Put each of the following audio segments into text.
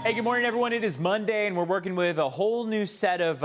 Hey, good morning, everyone. It is Monday, and we're working with a whole new set of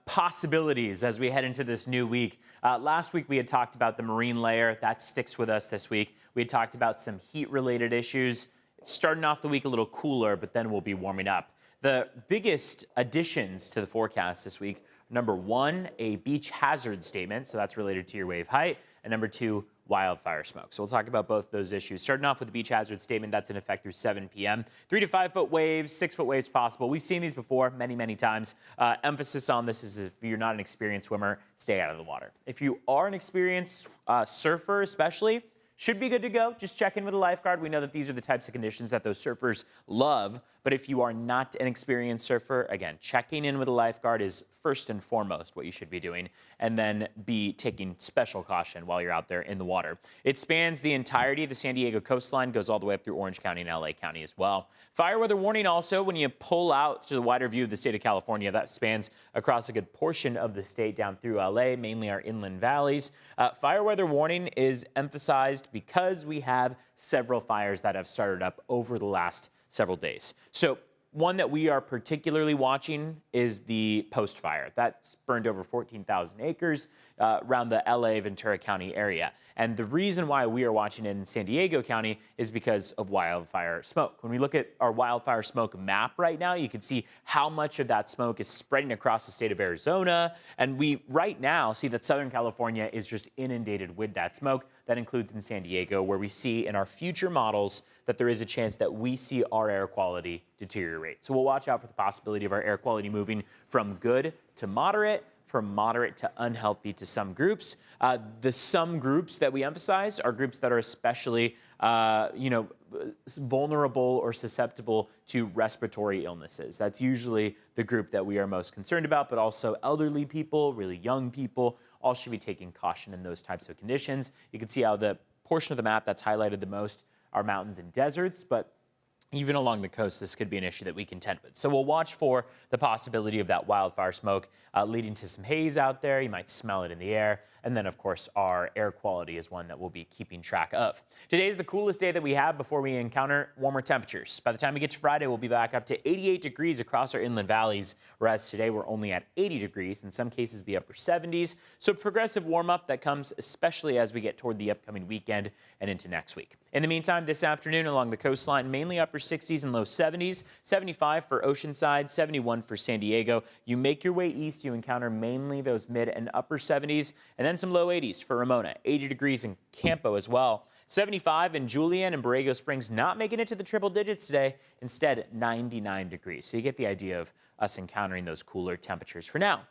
possibilities as we head into this new week. Last week, we had talked about the marine layer. That sticks with us this week. We had talked about some heat-related issues. It's starting off the week a little cooler, but then we'll be warming up. The biggest additions to the forecast this week, number one, a beach hazard statement. So that's related to your wave height. And number two, wildfire smoke. So we'll talk about both those issues. Starting off with the beach hazard statement, that's in effect through 7 p.m. 3 to 5 foot waves, 6 foot waves possible. We've seen these before many, many times. Emphasis on this is if you're not an experienced swimmer, stay out of the water. If you are an experienced surfer especially, should be good to go. Just check in with a lifeguard. We know that these are the types of conditions that those surfers love. But if you are not an experienced surfer, again, checking in with a lifeguard is first and foremost what you should be doing, and then be taking special caution while you're out there in the water. It spans the entirety of the San Diego coastline, goes all the way up through Orange County and LA County as well. Fire weather warning also, when you pull out to the wider view of the state of California, that spans across a good portion of the state down through LA, mainly our inland valleys. Fire weather warning is emphasized because we have several fires that have started up over the last several days. So one that we are particularly watching is the Post fire. That's burned over 14,000 acres around the LA Ventura County area. And the reason why we are watching it in San Diego County is because of wildfire smoke. When we look at our wildfire smoke map right now, you can see how much of that smoke is spreading across the state of Arizona. And we right now see that Southern California is just inundated with that smoke. That includes in San Diego, where we see in our future models that there is a chance that we see our air quality deteriorate. So we'll watch out for the possibility of our air quality moving from good to moderate, from moderate to unhealthy to some groups. The some groups that we emphasize are groups that are especially vulnerable or susceptible to respiratory illnesses. That's usually the group that we are most concerned about, but also elderly people, really young people, all should be taking caution in those types of conditions. You can see how the portion of the map that's highlighted the most are mountains and deserts, but even along the coast, this could be an issue that we contend with. So we'll watch for the possibility of that wildfire smoke leading to some haze out there. You might smell it in the air. And then, of course, our air quality is one that we'll be keeping track of. Today is the coolest day that we have before we encounter warmer temperatures. By the time we get to Friday, we'll be back up to 88 degrees across our inland valleys, whereas today we're only at 80 degrees, in some cases the upper 70s. So progressive warm-up that comes especially as we get toward the upcoming weekend and into next week. In the meantime, this afternoon along the coastline, mainly upper 60s and low 70s, 75 for Oceanside, 71 for San Diego. You make your way east, you encounter mainly those mid and upper 70s, and then some low 80s for Ramona, 80 degrees in Campo as well. 75 in Julian and Borrego Springs, not making it to the triple digits today, instead 99 degrees. So you get the idea of us encountering those cooler temperatures for now.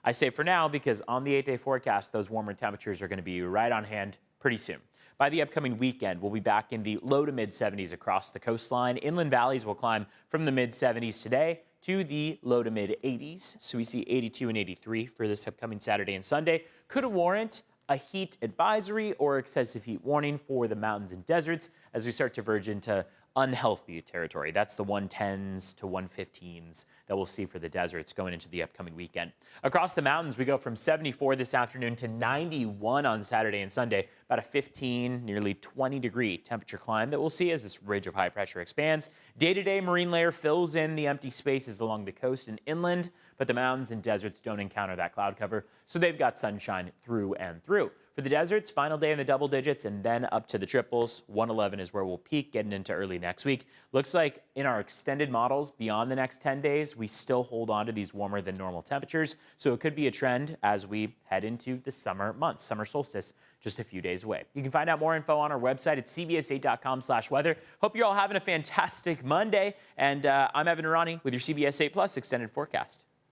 I say for now because on the 8-day forecast, those warmer temperatures are going to be right on hand pretty soon. By the upcoming weekend, we'll be back in the low to mid 70s across the coastline. Inland valleys will climb from the mid 70s today to the low to mid 80s. So we see 82 and 83 for this upcoming Saturday and Sunday. Could warrant a heat advisory or excessive heat warning for the mountains and deserts as we start to verge into unhealthy territory. That's the 110s to 115s that we'll see for the deserts going into the upcoming weekend. Across the mountains, we go from 74 this afternoon to 91 on Saturday and Sunday, about a 15, nearly 20-degree temperature climb that we'll see as this ridge of high pressure expands. Day-to-day marine layer fills in the empty spaces along the coast and inland, but the mountains and deserts don't encounter that cloud cover, so they've got sunshine through and through. For the deserts, final day in the double digits and then up to the triples. 111 is where we'll peak getting into early next week. Looks like in our extended models beyond the next 10 days, we still hold on to these warmer than normal temperatures. So it could be a trend as we head into the summer months, summer solstice, just a few days away. You can find out more info on our website at cbs8.com/weather. Hope you're all having a fantastic Monday. And I'm Evan Irani with your CBS 8 Plus extended forecast.